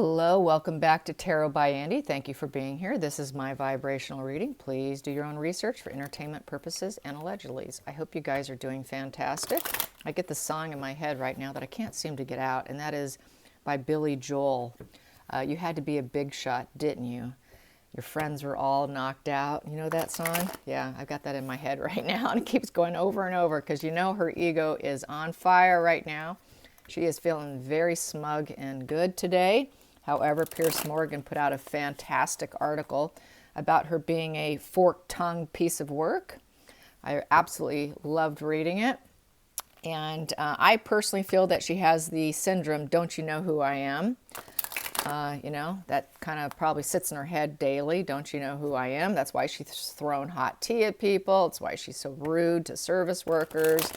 Hello, welcome back to Tarot by Andy. Thank you for being here. This is my vibrational reading. Please do your own research for entertainment purposes and allegedlys. I hope you guys are doing fantastic. I get the song in my head right now that I can't seem to get out, and that is by Billy Joel. You had to be a big shot, didn't you? Your friends were all knocked out. You know that song? Yeah, I've got that in my head right now, and it keeps going over and over because you know her ego is on fire right now. She is feeling very smug and good today. However, Piers Morgan put out a fantastic article about her being a fork-tongued piece of work. I absolutely loved reading it. And I personally feel that she has the syndrome, don't you know who I am? You know, that kind of probably sits in her head daily. Don't you know who I am? That's why she's thrown hot tea at people. It's why she's so rude to service workers.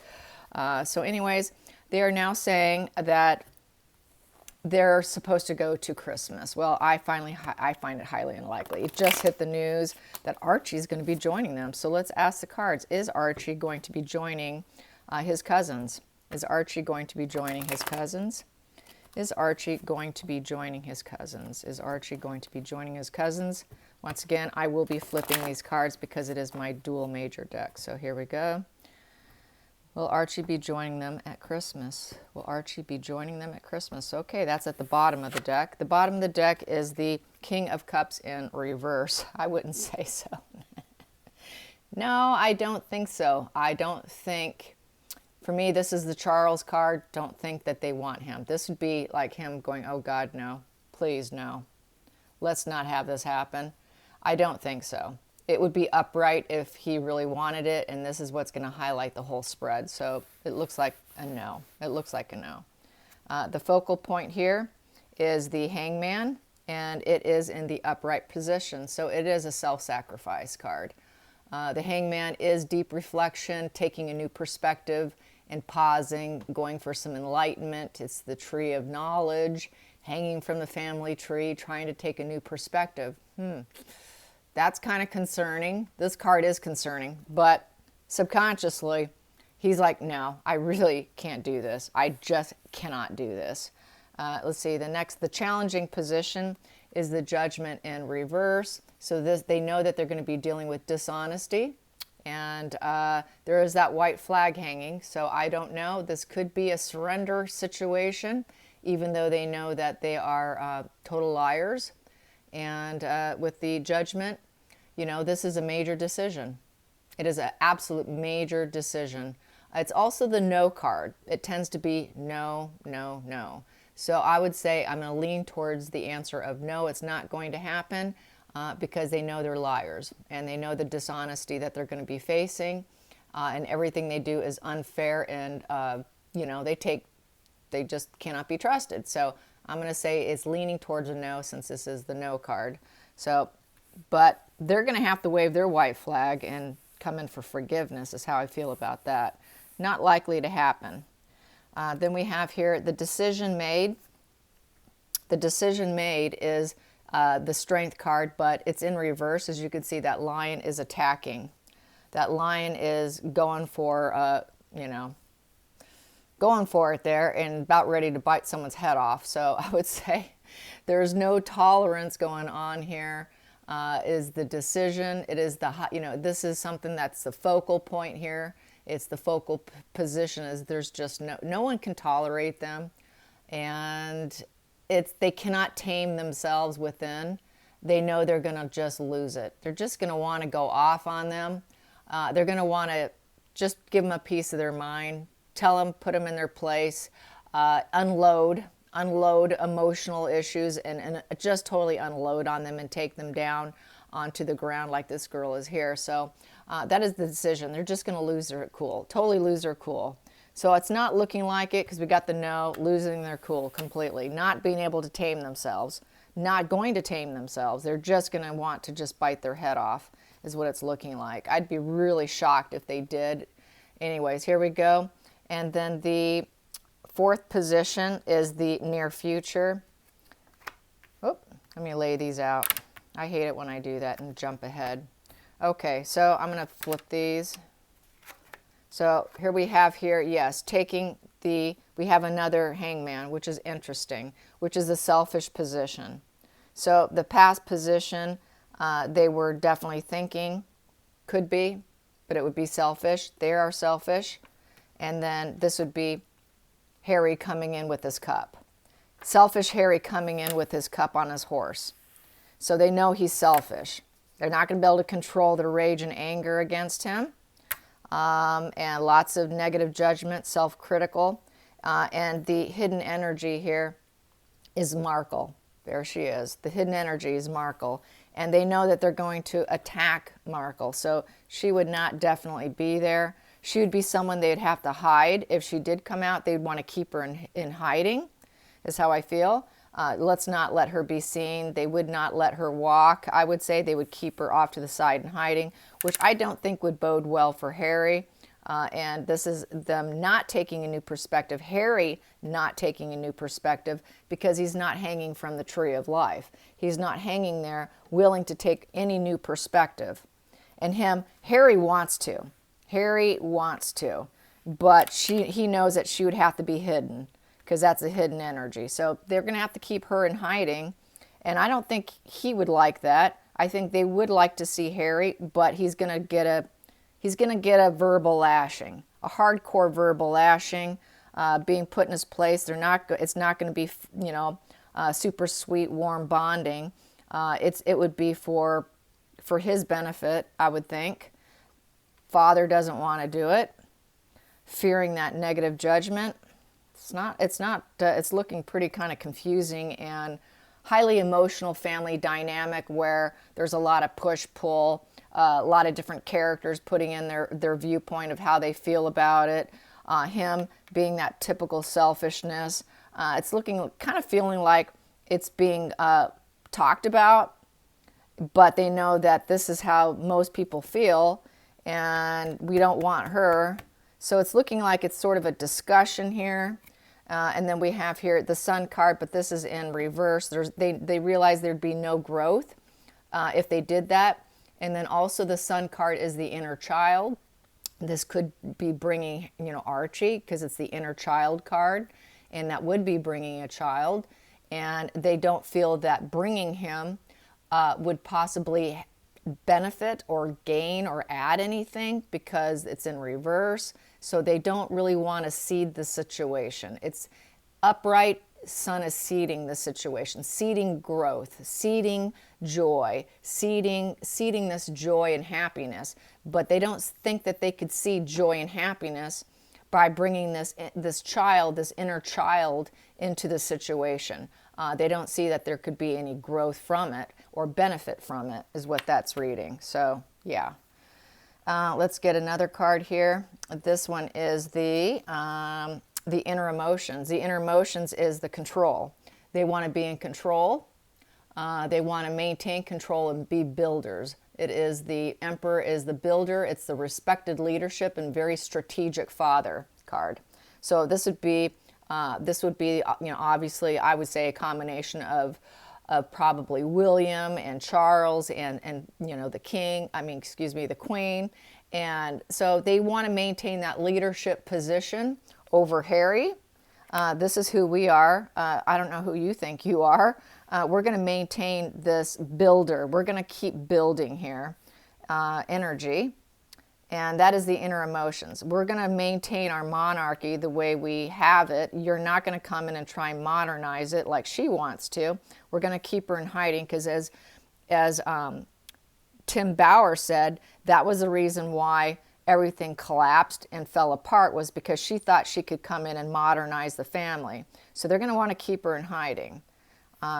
So anyways, they are now saying that they're supposed to go to Christmas. Well, I find it highly unlikely. It just hit the news that Archie is going to be joining them. So let's ask the cards. Is Archie going to be joining his cousins? Is Archie going to be joining his cousins? Is Archie going to be joining his cousins? Is Archie going to be joining his cousins? Once again, I will be flipping these cards because it is my dual major deck. So here we go. Will Archie be joining them at Christmas? Will Archie be joining them at Christmas? Okay, that's at the bottom of the deck. The bottom of the deck is the King of Cups in reverse. I wouldn't say so. No, I don't think so. I don't think, for me, this is the Charles card. Don't think that they want him. This would be like him going, oh God, no, please, no. Let's not have this happen. I don't think so. It would be upright if he really wanted it, and this is what's going to highlight the whole spread. So it looks like a no. It looks like a no. The focal point here is the Hangman, and it is in the upright position. So it is a self-sacrifice card. The Hangman is deep reflection, taking a new perspective and pausing, going for some enlightenment. It's the tree of knowledge, hanging from the family tree, trying to take a new perspective. That's kind of concerning. This card is concerning, but subconsciously, he's like, no, I really can't do this. I just cannot do this. Let's see, the challenging position is the Judgment in reverse. So they know that they're going to be dealing with dishonesty, and there is that white flag hanging. So I don't know. This could be a surrender situation, even though they know that they are total liars. And with the Judgment, you know, this is a major decision. It is an absolute major decision. It's also the no card. It tends to be no, no, no. So I would say I'm going to lean towards the answer of no, it's not going to happen because they know they're liars and they know the dishonesty that they're going to be facing and everything they do is unfair and, you know, they just cannot be trusted. So I'm going to say it's leaning towards a no since this is the no card. So, but they're going to have to wave their white flag and come in for forgiveness is how I feel about that. Not likely to happen. Then we have here the decision made. The decision made is the Strength card, but it's in reverse. As you can see, that lion is attacking. That lion is going for, you know, going for it there and about ready to bite someone's head off. So I would say there's no tolerance going on here. Is the decision. It is the, you know, this is something that's the focal point here. It's the focal position is there's just no one can tolerate them. And they cannot tame themselves within. They know they're going to just lose it. They're just going to want to go off on them. They're going to want to just give them a piece of their mind. Tell them, put them in their place, unload emotional issues and just totally unload on them and take them down onto the ground like this girl is here. So that is the decision. They're just going to lose their cool, totally lose their cool. So it's not looking like it because we got the no, losing their cool completely, not being able to tame themselves, not going to tame themselves. They're just going to want to just bite their head off is what it's looking like. I'd be really shocked if they did. Anyways, here we go. And then the fourth position is the near future. Oh, let me lay these out. I hate it when I do that and jump ahead. Okay, so I'm going to flip these. So here we have here, yes, taking we have another hangman, which is interesting, which is the selfish position. So the past position, they were definitely thinking, could be, but it would be selfish. They are selfish. And then this would be Harry coming in with his cup. Selfish Harry coming in with his cup on his horse. So they know he's selfish. They're not going to be able to control their rage and anger against him. And lots of negative judgment, self-critical. And the hidden energy here is Markle. There she is. The hidden energy is Markle. And they know that they're going to attack Markle. So she would not definitely be there. She would be someone they'd have to hide. If she did come out, they'd want to keep her in hiding, is how I feel. Let's not let her be seen. They would not let her walk. I would say they would keep her off to the side and hiding, which I don't think would bode well for Harry. And this is them not taking a new perspective. Harry not taking a new perspective because he's not hanging from the tree of life. He's not hanging there willing to take any new perspective. And Harry wants to. Harry wants to. But he knows that she would have to be hidden because that's a hidden energy. So they're going to have to keep her in hiding. And I don't think he would like that. I think they would like to see Harry, but he's going to get a verbal lashing, a hardcore verbal lashing, being put in his place. It's not going to be, super sweet, warm bonding. It would be for his benefit, I would think. Father doesn't want to do it, fearing that negative judgment. It's looking pretty kind of confusing and highly emotional family dynamic where there's a lot of push-pull, a lot of different characters putting in their viewpoint of how they feel about it. Him being that typical selfishness. It's feeling like it's being talked about, but they know that this is how most people feel, and we don't want her. So it's looking like it's sort of a discussion here. And then we have here the Sun card, but this is in reverse. They realize there'd be no growth if they did that. And then also the Sun card is the inner child. This could be bringing, Archie, because it's the inner child card, and that would be bringing a child. And they don't feel that bringing him would possibly benefit or gain or add anything because it's in reverse. So they don't really want to seed the situation. It's upright. Sun is seeding the situation, seeding growth, seeding joy, seeding this joy and happiness. But they don't think that they could seed joy and happiness by bringing this inner child into the situation. They don't see that there could be any growth from it or benefit from it, is what that's reading. So, yeah. Let's get another card here. This one is the inner emotions. The inner emotions is the control. They want to be in control. They want to maintain control and be builders. The Emperor is the builder. It's the respected leadership and very strategic father card. So this would be, obviously I would say a combination of probably William and Charles and the Queen. And so they want to maintain that leadership position over Harry. This is who we are. I don't know who you think you are. We're going to maintain this builder. We're going to keep building here energy. And that is the inner emotions. We're going to maintain our monarchy the way we have it. You're not going to come in and try and modernize it like she wants to. We're going to keep her in hiding because as Tim Bauer said, that was the reason why everything collapsed and fell apart, was because she thought she could come in and modernize the family. So they're going to want to keep her in hiding.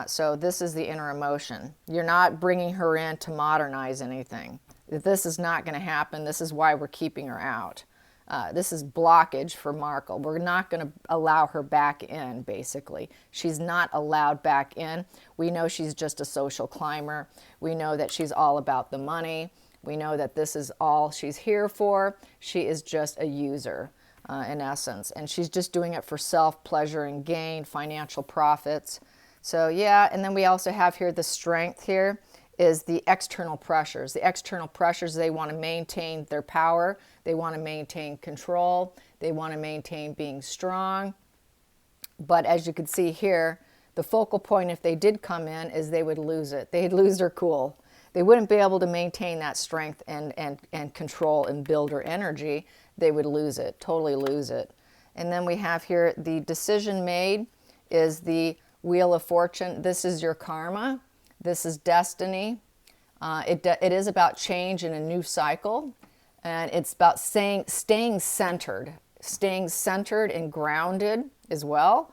So this is the inner emotion. You're not bringing her in to modernize anything. This is not going to happen. This is why we're keeping her out. This is blockage for Markle. We're not going to allow her back in, basically. She's not allowed back in. We know she's just a social climber. We know that she's all about the money. We know that this is all she's here for. She is just a user, in essence. And she's just doing it for self-pleasure and gain, financial profits. So, yeah, and then we also have here the strength here is the external pressures. The external pressures, they want to maintain their power. They want to maintain control. They want to maintain being strong. But as you can see here, the focal point, if they did come in, is they would lose it. They'd lose their cool. They wouldn't be able to maintain that strength and control and build their energy. They would lose it, totally lose it. And then we have here the decision made is the Wheel of Fortune. This is your karma. This is destiny. It is about change in a new cycle. And it's about staying centered and grounded as well.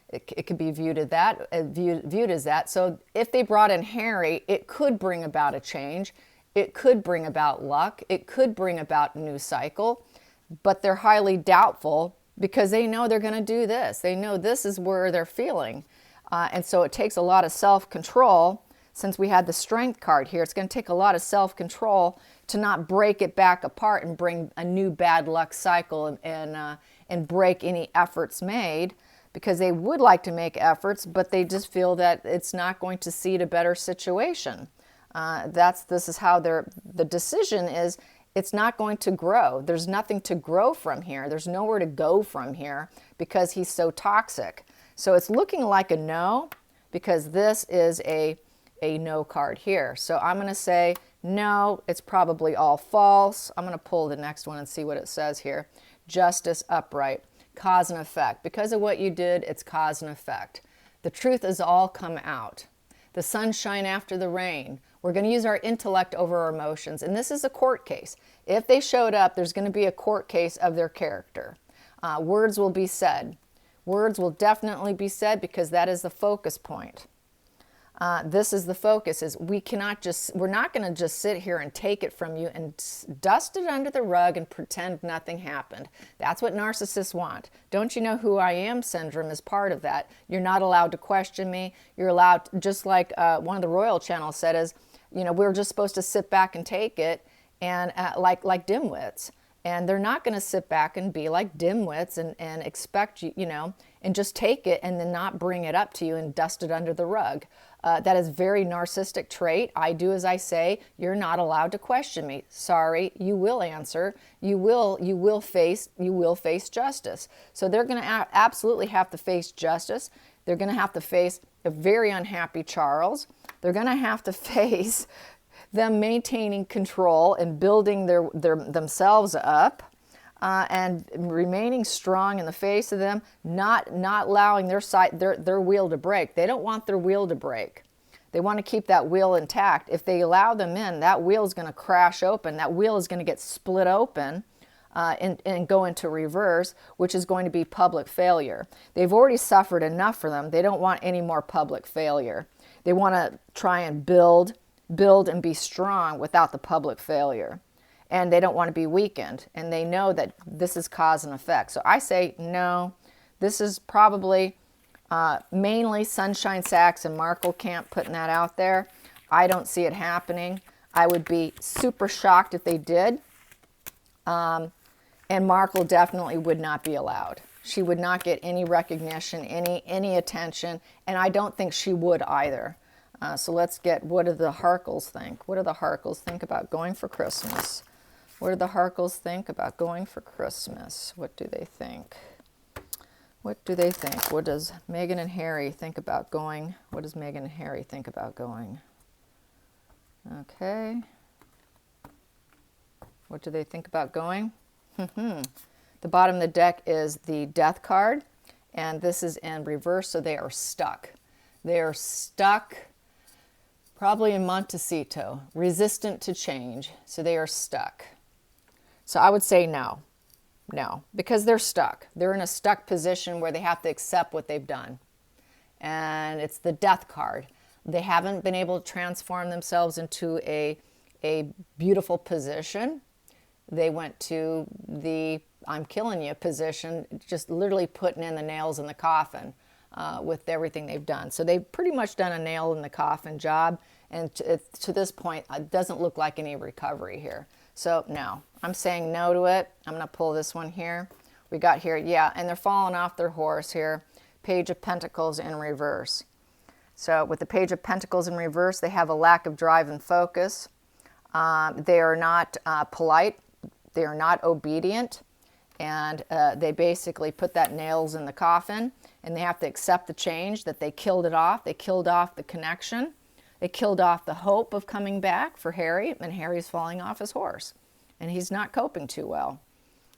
It could be viewed as that. So if they brought in Harry, it could bring about a change. It could bring about luck. It could bring about a new cycle. But they're highly doubtful because they know they're going to do this. They know this is where they're feeling. And so it takes a lot of self-control. Since we had the Strength card here, it's going to take a lot of self-control to not break it back apart and bring a new bad luck cycle and break any efforts made, because they would like to make efforts, but they just feel that it's not going to seed a better situation. This is how the decision is. It's not going to grow. There's nothing to grow from here. There's nowhere to go from here because he's so toxic. So it's looking like a no, because this is a no card here. So I'm going to say no, it's probably all false. I'm going to pull the next one and see what it says here. Justice, upright. Cause and effect. Because of what you did, it's cause and effect. The truth has all come out. The sunshine after the rain. We're going to use our intellect over our emotions. And this is a court case. If they showed up, there's going to be a court case of their character. Words will be said. Words will definitely be said because that is the focus point. This is the focus, is we're not going to just sit here and take it from you and dust it under the rug and pretend nothing happened. That's what narcissists want. Don't you know who I am syndrome is part of that. You're not allowed to question me. You're allowed, just like one of the Royal channels said, is, we're just supposed to sit back and take it and like dimwits. And they're not going to sit back and be like dimwits and expect you, and just take it and then not bring it up to you and dust it under the rug. That is very narcissistic trait. I do as I say. You're not allowed to question me. Sorry, you will answer. You will face justice. So they're going to absolutely have to face justice. They're going to have to face a very unhappy Charles. They're going to have to face them maintaining control and building themselves up, and remaining strong in the face of them, not allowing their wheel to break. They don't want their wheel to break. They want to keep that wheel intact. If they allow them in, that wheel is going to crash open. That wheel is going to get split open and go into reverse, which is going to be public failure. They've already suffered enough for them. They don't want any more public failure. They want to try and build and be strong without the public failure. And they don't want to be weakened. And they know that this is cause and effect. So I say no. This is probably mainly Sunshine Sachs and Markle Camp putting that out there. I don't see it happening. I would be super shocked if they did. And Markle definitely would not be allowed. She would not get any recognition, any attention. And I don't think she would either. So let's get, what do the Harkles think? What do the Harkles think about going for Christmas? What do the Harkles think about going for Christmas? What do they think? What do they think? What does Meghan and Harry think about going? What does Meghan and Harry think about going? Okay. What do they think about going? The bottom of the deck is the Death card, and this is in reverse, so they are stuck. They are stuck. Probably in Montecito, resistant to change, so they are stuck. So I would say no, because they're stuck. They're in a stuck position where they have to accept what they've done. And it's the Death card. They haven't been able to transform themselves into a beautiful position. They went to the I'm killing you position, just literally putting in the nails in the coffin. With everything they've done. So they've pretty much done a nail in the coffin job, and to this point, it doesn't look like any recovery here. So no, I'm saying no to it. I'm going to pull this one here. We got here, yeah, and they're falling off their horse here. Page of Pentacles in reverse. So with the Page of Pentacles in reverse, they have a lack of drive and focus. They are not polite. They are not obedient. And they basically put that nails in the coffin, and they have to accept the change that they killed it off. They killed off the connection. They killed off the hope of coming back for Harry, and Harry's falling off his horse, and he's not coping too well.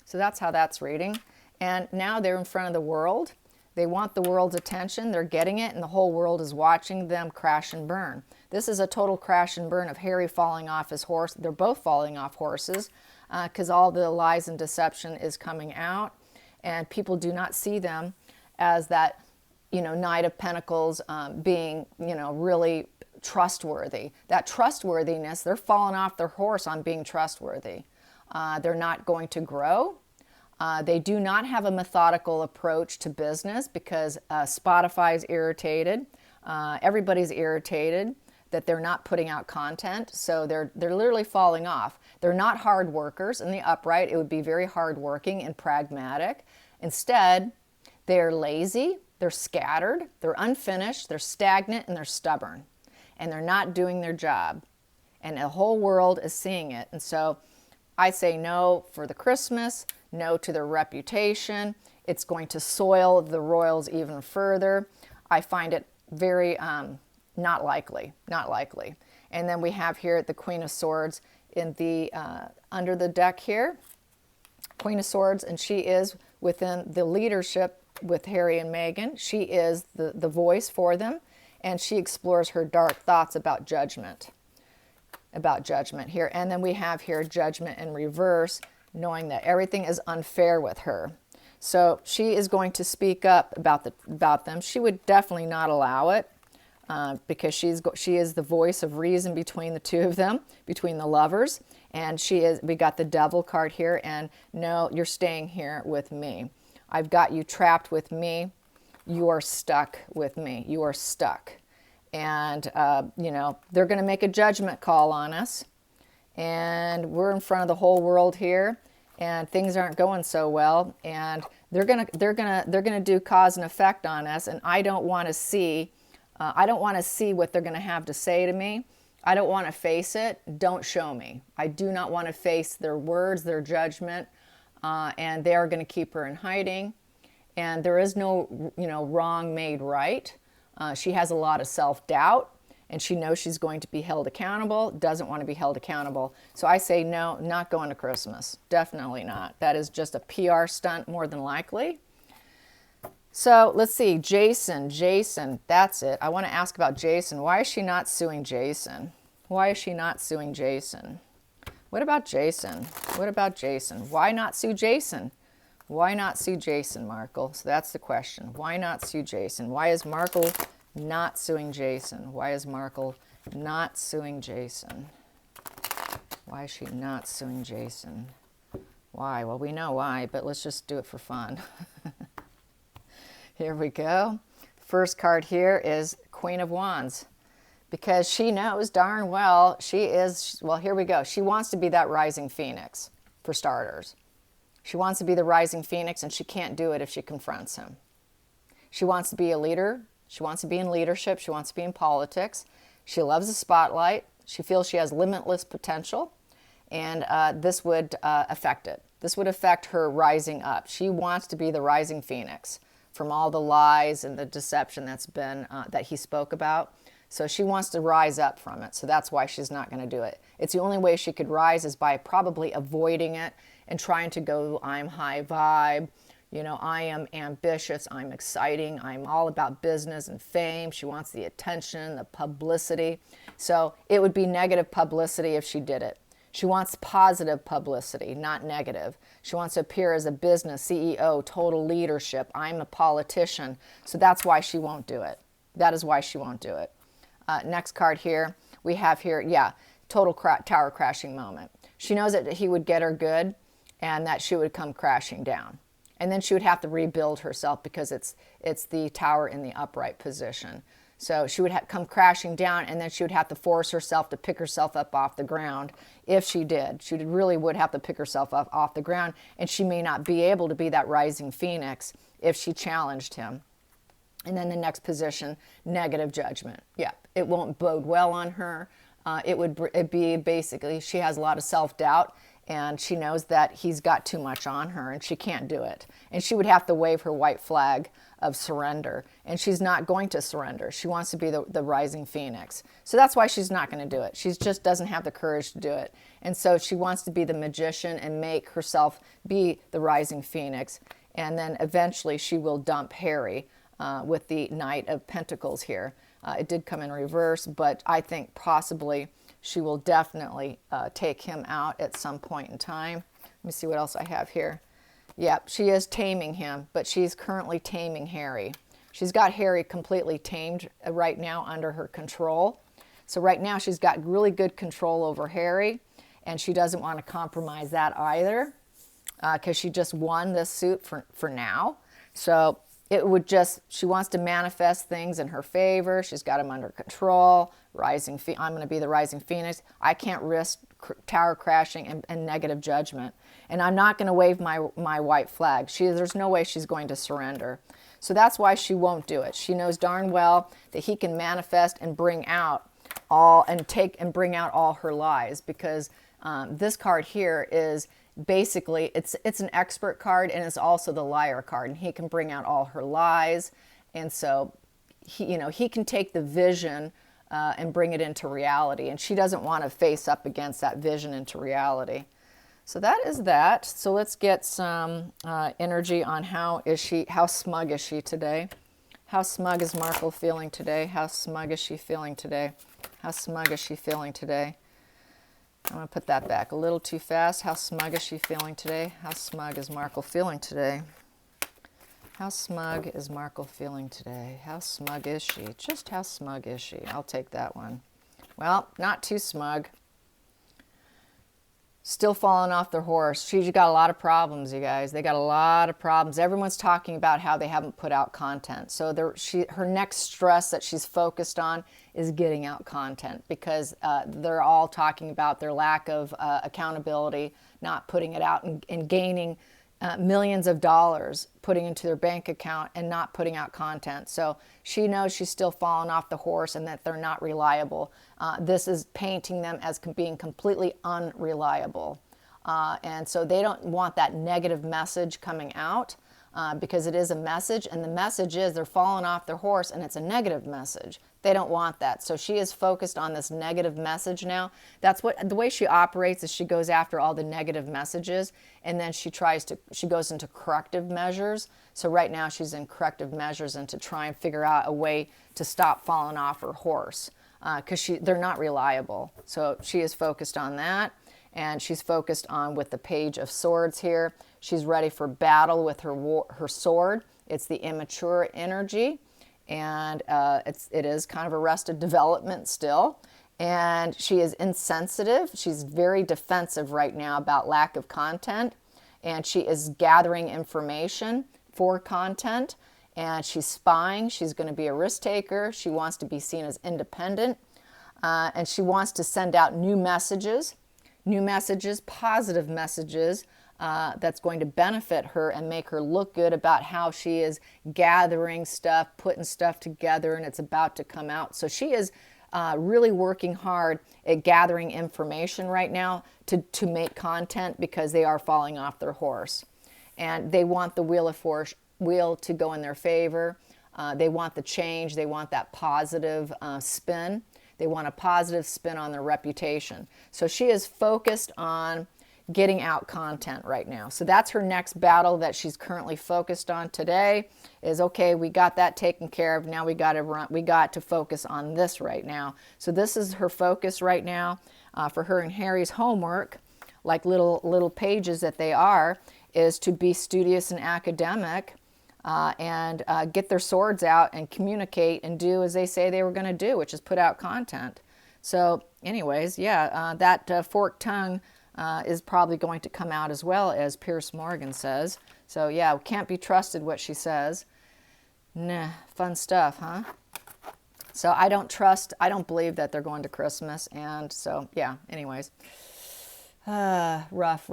So that's how that's reading. And now they're in front of the world. They want the world's attention. They're getting it, and the whole world is watching them crash and burn. This is a total crash and burn of Harry falling off his horse. They're both falling off horses because all the lies and deception is coming out, and people do not see them as that, Knight of Pentacles being, really trustworthy. That trustworthiness, they're falling off their horse on being trustworthy. They're not going to grow. They do not have a methodical approach to business because Spotify's irritated. Everybody's irritated that they're not putting out content. So they're literally falling off. They're not hard workers. In the upright, it would be very hardworking and pragmatic. Instead, they're lazy, they're scattered, they're unfinished, they're stagnant, and they're stubborn. And they're not doing their job. And the whole world is seeing it. And so I say no for the Christmas, no to their reputation. It's going to soil the royals even further. I find it very not likely. And then we have here the Queen of Swords in the under the deck here. Queen of Swords, and she is within the leadership with Harry and Meghan. She is the voice for them, and she explores her dark thoughts about judgment here. And then we have here Judgment in reverse, knowing that everything is unfair with her. So she is going to speak up about them. She would definitely not allow it because she is the voice of reason between the two of them, between the lovers. And we got the Devil card here, and no, you're staying here with me. I've got you trapped with me. You are stuck with me. You are stuck. And, they're going to make a judgment call on us. And we're in front of the whole world here, and things aren't going so well. And they're going to do cause and effect on us. And I don't want to see what they're going to have to say to me. I don't want to face it. Don't show me. I do not want to face their words, their judgment. And they are going to keep her in hiding. And there is no, wrong made right. She has a lot of self-doubt, and she knows she's going to be held accountable, doesn't want to be held accountable. So I say no, not going to Christmas. Definitely not. That is just a PR stunt more than likely. So let's see, Jason, that's it. I want to ask about Jason. Why is she not suing Jason? Why is she not suing Jason? What about Jason? Why not sue Jason? Why not sue Jason, Markle? So that's the question. Why not sue Jason? Why is Markle not suing Jason? Why is Markle not suing Jason? Why is she not suing Jason? Why? Well, we know why, but let's just do it for fun. Here we go. First card here is Queen of Wands. Because she knows darn well here we go. She wants to be that rising phoenix, for starters. She wants to be the rising phoenix, and she can't do it if she confronts him. She wants to be a leader. She wants to be in leadership. She wants to be in politics. She loves the spotlight. She feels she has limitless potential, and this would affect it. This would affect her rising up. She wants to be the rising phoenix from all the lies and the deception that's been that he spoke about. So she wants to rise up from it. So that's why she's not going to do it. It's the only way she could rise is by probably avoiding it and trying to go, I'm high vibe, I am ambitious, I'm exciting, I'm all about business and fame. She wants the attention, the publicity. So it would be negative publicity if she did it. She wants positive publicity, not negative. She wants to appear as a business CEO, total leadership. I'm a politician. So that's why she won't do it. That is why she won't do it. Next card here, we have here, total tower crashing moment. She knows that he would get her good and that she would come crashing down. And then she would have to rebuild herself because it's the tower in the upright position. So she would come crashing down, and then she would have to force herself to pick herself up off the ground. If she did, she really would have to pick herself up off the ground, and she may not be able to be that rising phoenix if she challenged him. And then the next position, negative judgment. It won't bode well on her. It'd be basically, she has a lot of self-doubt, and she knows that he's got too much on her and she can't do it. And she would have to wave her white flag of surrender, and she's not going to surrender. She wants to be the rising phoenix. So that's why she's not going to do it. She just doesn't have the courage to do it. And so she wants to be the magician and make herself be the rising phoenix. And then eventually she will dump Harry with the Knight of Pentacles here. It did come in reverse, but I think possibly she will definitely take him out at some point in time. Let me see what else I have here. Yep, she is taming him, but she's currently taming Harry. She's got Harry completely tamed right now under her control. So right now she's got really good control over Harry, and she doesn't want to compromise that either because she just won this suit for now. So it would just, she wants to manifest things in her favor. She's got him under control. I'm going to be the rising phoenix. I can't risk tower crashing and negative judgment. And I'm not going to wave my white flag. There's no way she's going to surrender. So that's why she won't do it. She knows darn well that he can manifest and bring out all her lies, because this card here is basically, it's an expert card, and it's also the liar card, and he can bring out all her lies. And so he can take the vision and bring it into reality, and she doesn't want to face up against that vision into reality. So that is that. So let's get some energy on how smug is she today? How smug is Markle feeling today? How smug is she feeling today? How smug is she feeling today? I'm going to put that back a little too fast. How smug is she feeling today? How smug is Markle feeling today? How smug is Markle feeling today? How smug is she? Just how smug is she? I'll take that one. Well, not too smug. Still falling off their horse. She's got a lot of problems, you guys. They got a lot of problems. Everyone's talking about how they haven't put out content. So her next stress that she's focused on is getting out content, because they're all talking about their lack of accountability, not putting it out, and gaining millions of dollars, putting into their bank account and not putting out content. So she knows she's still falling off the horse and that they're not reliable. This is painting them as being completely unreliable. And so they don't want that negative message coming out because it is a message, and the message is they're falling off their horse, and it's a negative message. They don't want that. So she is focused on this negative message now. That's the way she operates, is she goes after all the negative messages, and then she goes into corrective measures. So right now she's in corrective measures and to try and figure out a way to stop falling off her horse, because they're not reliable. So she is focused on that, and she's focused on, with the Page of Swords here, she's ready for battle with her sword. It's the immature energy. And it is kind of arrested development still. And she is insensitive. She's very defensive right now about lack of content. And she is gathering information for content. And she's spying. She's going to be a risk taker. She wants to be seen as independent. And she wants to send out new messages, positive messages, that's going to benefit her and make her look good about how she is gathering stuff, putting stuff together, and it's about to come out. So she is really working hard at gathering information right now to make content, because they are falling off their horse. And they want the wheel to go in their favor. They want the change. They want that positive spin. They want a positive spin on their reputation. So she is focused on getting out content right now. So that's her next battle that she's currently focused on today, is, okay, we got that taken care of. Now we got to focus on this right now. So this is her focus right now. For her and Harry's homework, like little pages that they are, is to be studious and academic, and get their swords out and communicate and do as they say they were going to do, which is put out content. So anyways, yeah, that forked tongue is probably going to come out as well, as Piers Morgan says. So yeah, can't be trusted what she says. Nah, fun stuff, huh? So I don't believe that they're going to Christmas. And so, yeah, anyways. Rough.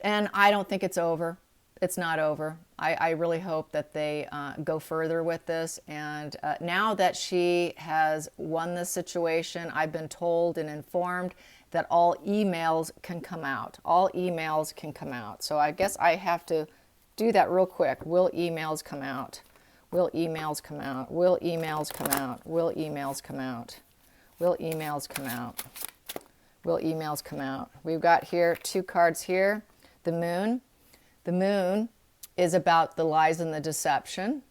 And I don't think it's over. It's not over. I really hope that they go further with this. And now that she has won this situation, I've been told and informed that all emails can come out. All emails can come out. So I guess I have to do that real quick. Will emails come out? Will emails come out? Will emails come out? Will emails come out? Will emails come out? Will emails come out? We've got here 2 cards here. The moon. The moon is about the lies and the deception,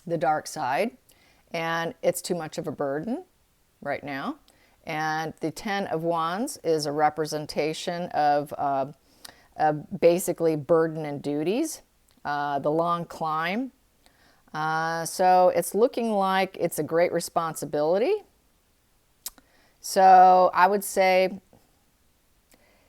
the dark side, and it's too much of a burden right now. And the 10 of Wands is a representation of basically burden and duties, the long climb. So it's looking like it's a great responsibility. So I would say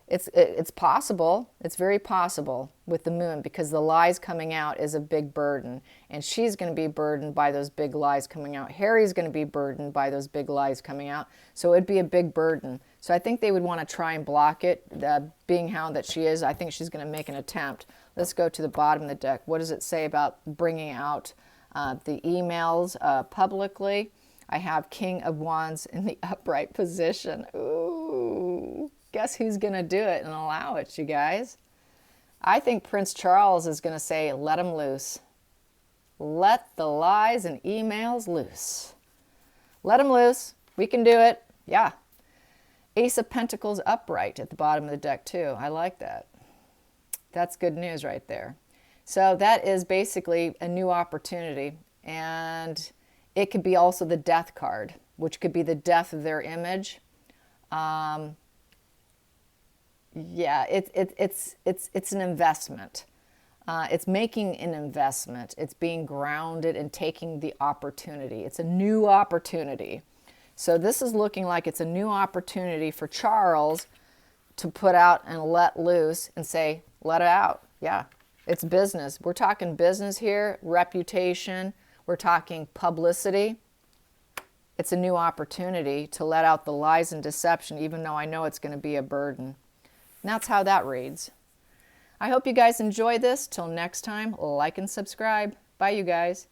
it's possible. It's very possible with the moon, because the lies coming out is a big burden, and she's going to be burdened by those big lies coming out. Harry's going to be burdened by those big lies coming out, so it'd be a big burden. So I think they would want to try and block it. Being how that she is, I think she's going to make an attempt. Let's go to the bottom of the deck. What does it say about bringing out the emails publicly? I have King of Wands in the upright position. Ooh. Guess who's going to do it and allow it, you guys? I think Prince Charles is going to say, let them loose. Let the lies and emails loose. Let them loose. We can do it. Yeah. Ace of Pentacles upright at the bottom of the deck, too. I like that. That's good news right there. So that is basically a new opportunity. And it could be also the death card, which could be the death of their image. Yeah, it's an investment. It's making an investment. It's being grounded and taking the opportunity. It's a new opportunity. So this is looking like it's a new opportunity for Charles to put out and let loose and say, let it out. Yeah, it's business. We're talking business here, reputation. We're talking publicity. It's a new opportunity to let out the lies and deception, even though I know it's going to be a burden. And that's how that reads. I hope you guys enjoy this. Till next time, like and subscribe. Bye, you guys.